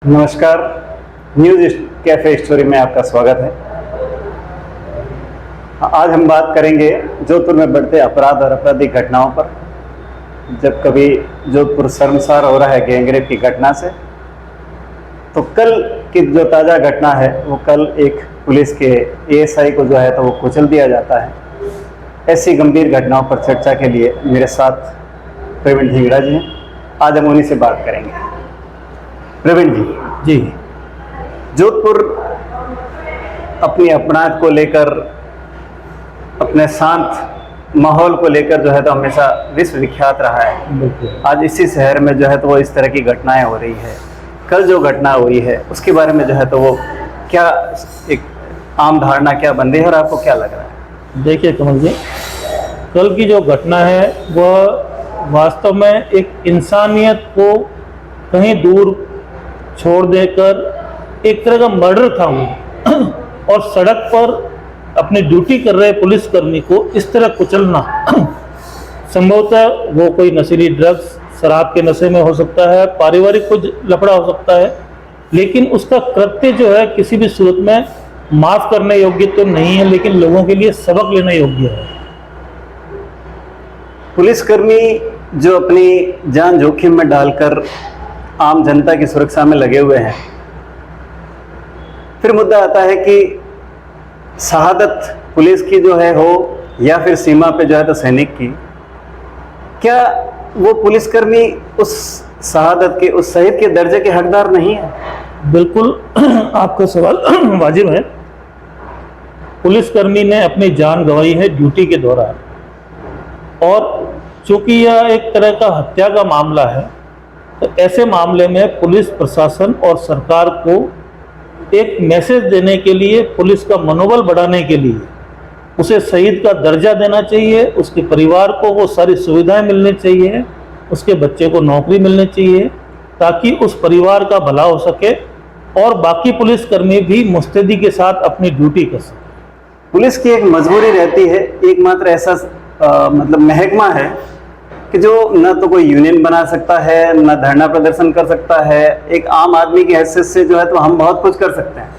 नमस्कार। News cafe story में आपका स्वागत है। आज हम बात करेंगे जोधपुर में बढ़ते अपराध और आपराधिक घटनाओं पर। जब कभी जोधपुर शर्मसार हो रहा है गैंगरेप की घटना से, तो कल की जो ताज़ा घटना है वो कल एक पुलिस के एएसआई को जो है तो वो कुचल दिया जाता है। ऐसी गंभीर घटनाओं पर चर्चा के लिए मेरे साथ प्रवीण ढींगड़ा जी हैं। आज हम उन्हीं से बात करेंगे। प्रवीण जी, जोधपुर अपनी अपराध को लेकर, अपने शांत माहौल को लेकर जो है तो हमेशा विश्व विख्यात रहा है। आज इसी शहर में जो है तो वो इस तरह की घटनाएं हो रही है। कल जो घटना हुई है उसके बारे में जो है तो वो क्या एक आम धारणा क्या बन रही है और आपको क्या लग रहा है? देखिए कमल जी, कल की जो घटना है वह वास्तव में एक इंसानियत को कहीं दूर छोड़ देकर एक तरह का मर्डर था वो। और सड़क पर अपनी ड्यूटी कर रहे पुलिसकर्मी को इस तरह कुचलना, संभवतः वो कोई नशीली ड्रग्स शराब के नशे में हो सकता है, पारिवारिक कुछ लफड़ा हो सकता है, लेकिन उसका कृत्य जो है किसी भी सूरत में माफ करने योग्य तो नहीं है, लेकिन लोगों के लिए सबक लेना योग्य है। पुलिसकर्मी जो अपनी जान जोखिम में डालकर आम जनता की सुरक्षा में लगे हुए हैं, फिर मुद्दा आता है कि शहादत पुलिस की जो है हो या फिर सीमा पे जो है तो सैनिक की, क्या वो पुलिसकर्मी उस शहादत के, उस शहीद के दर्जे के हकदार नहीं है? बिल्कुल आपका सवाल वाजिब है। पुलिसकर्मी ने अपनी जान गंवाई है ड्यूटी के दौरान, और चूंकि यह एक तरह का हत्या का मामला है, तो ऐसे मामले में पुलिस प्रशासन और सरकार को एक मैसेज देने के लिए, पुलिस का मनोबल बढ़ाने के लिए उसे शहीद का दर्जा देना चाहिए, उसके परिवार को वो सारी सुविधाएं मिलनी चाहिए, उसके बच्चे को नौकरी मिलनी चाहिए, ताकि उस परिवार का भला हो सके और बाकी पुलिसकर्मी भी मुस्तैदी के साथ अपनी ड्यूटी कर सके। पुलिस की एक मजबूरी रहती है, एकमात्र ऐसा मतलब महकमा है कि जो न तो कोई यूनियन बना सकता है, न धरना प्रदर्शन कर सकता है। एक आम आदमी की हैसियत से जो है तो हम बहुत कुछ कर सकते हैं,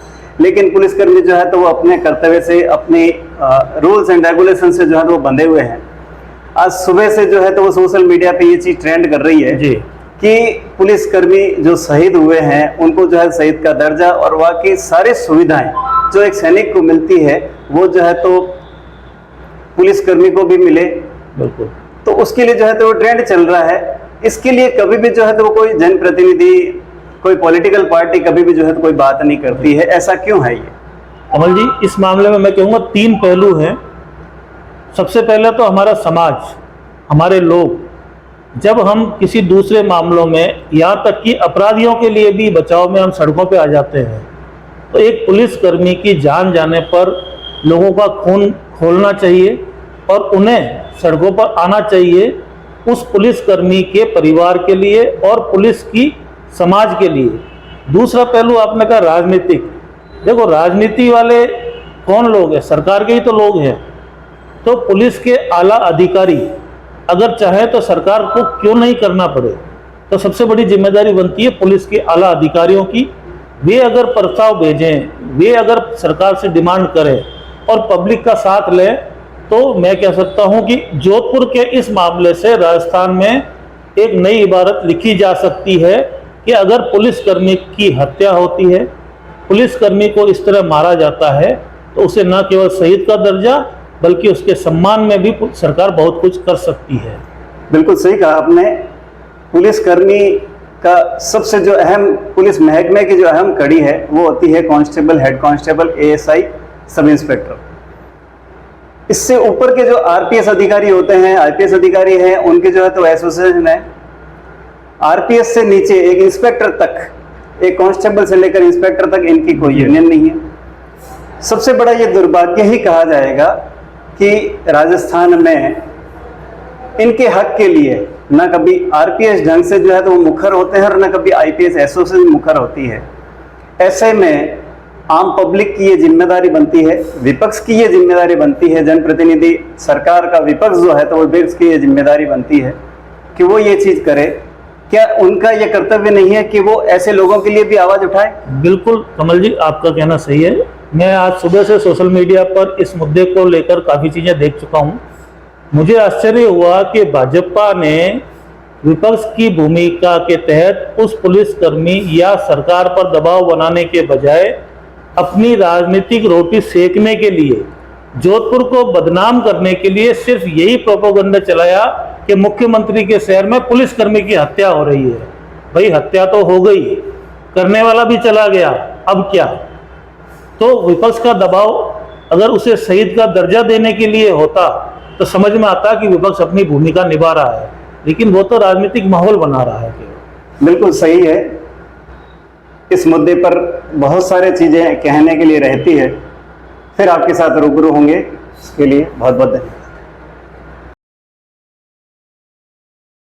लेकिन पुलिसकर्मी जो है तो वो अपने कर्तव्य से, अपने रूल्स एंड रेगुलेशन से जो है तो वो बंधे हुए हैं। आज सुबह से जो है तो वो सोशल मीडिया पे ये चीज़ ट्रेंड कर रही है जी कि पुलिसकर्मी जो शहीद हुए हैं उनको जो है शहीद का दर्जा और वहाँ की सारी सुविधाएं जो एक सैनिक को मिलती है वो जो है तो पुलिसकर्मी को भी मिले। बिल्कुल। तो उसके लिए जो है तो वो ट्रेंड चल रहा है। इसके लिए कभी भी जो है तो वो कोई जनप्रतिनिधि, कोई पॉलिटिकल पार्टी कभी भी जो है तो कोई बात नहीं करती है। ऐसा क्यों है ये? कमल जी, इस मामले में मैं कहूँगा 3 पहलू हैं। सबसे पहले तो हमारा समाज, हमारे लोग, जब हम किसी दूसरे मामलों में, यहाँ तक कि अपराधियों के लिए भी बचाव में हम सड़कों पे आ जाते हैं, तो एक पुलिसकर्मी की जान जाने पर लोगों का खून खोलना चाहिए और उन्हें सड़कों पर आना चाहिए, उस पुलिसकर्मी के परिवार के लिए और पुलिस की समाज के लिए। दूसरा पहलू आपने कहा राजनीतिक। देखो, राजनीति वाले कौन लोग हैं? सरकार के ही तो लोग हैं। तो पुलिस के आला अधिकारी अगर चाहे तो सरकार को क्यों नहीं करना पड़े, तो सबसे बड़ी जिम्मेदारी बनती है पुलिस के आला अधिकारियों की। वे अगर प्रस्ताव भेजें, वे अगर सरकार से डिमांड करें और पब्लिक का साथ लें, तो मैं कह सकता हूं कि जोधपुर के इस मामले से राजस्थान में एक नई इबारत लिखी जा सकती है कि अगर पुलिसकर्मी की हत्या होती है, पुलिसकर्मी को इस तरह मारा जाता है, तो उसे न केवल शहीद का दर्जा बल्कि उसके सम्मान में भी सरकार बहुत कुछ कर सकती है। बिल्कुल सही कहा आपने। पुलिसकर्मी का सबसे जो अहम, पुलिस महकमे की जो अहम कड़ी है वो होती है constable, head constable, ASI, sub inspector. इससे ऊपर के जो आरपीएस अधिकारी होते हैं, आईपीएस अधिकारी हैं, उनके जो है तो एसोसिएशन है। आरपीएस से नीचे एक इंस्पेक्टर तक, एक कांस्टेबल से लेकर इंस्पेक्टर तक इनकी कोई यूनियन नहीं है। सबसे बड़ा ये दुर्भाग्य ही कहा जाएगा कि राजस्थान में इनके हक के लिए न कभी आरपीएस ढंग से जो है तो वो मुखर होते हैं और न कभी आईपीएस एसोसिएशन मुखर होती है। ऐसे में आम पब्लिक की ये जिम्मेदारी बनती है, विपक्ष की ये जिम्मेदारी बनती है, जनप्रतिनिधि सरकार का विपक्ष जो है तो वो विपक्ष की ये जिम्मेदारी बनती है कि वो ये चीज़ करे क्या उनका यह कर्तव्य नहीं है कि वो ऐसे लोगों के लिए भी आवाज उठाए? बिल्कुल कमल जी, आपका कहना सही है। मैं आज सुबह से सोशल मीडिया पर इस मुद्दे को लेकर काफ़ी चीज़ें देख चुका हूँ। मुझे आश्चर्य हुआ कि भाजपा ने विपक्ष की भूमिका के तहत उस पुलिसकर्मी या सरकार पर दबाव बनाने के बजाय अपनी राजनीतिक रोटी सेकने के लिए, जोधपुर को बदनाम करने के लिए सिर्फ यही प्रोपेगेंडा चलाया कि मुख्यमंत्री के शहर में पुलिसकर्मी की हत्या हो रही है। भाई हत्या तो हो गई, करने वाला भी चला गया, अब क्या? तो विपक्ष का दबाव अगर उसे शहीद का दर्जा देने के लिए होता तो समझ में आता कि विपक्ष अपनी भूमिका निभा रहा है, लेकिन वो तो राजनीतिक माहौल बना रहा है। बिल्कुल सही है। इस मुद्दे पर बहुत सारे चीजें कहने के लिए रहती है। फिर आपके साथ रूबरू होंगे, इसके लिए बहुत बहुत धन्यवाद।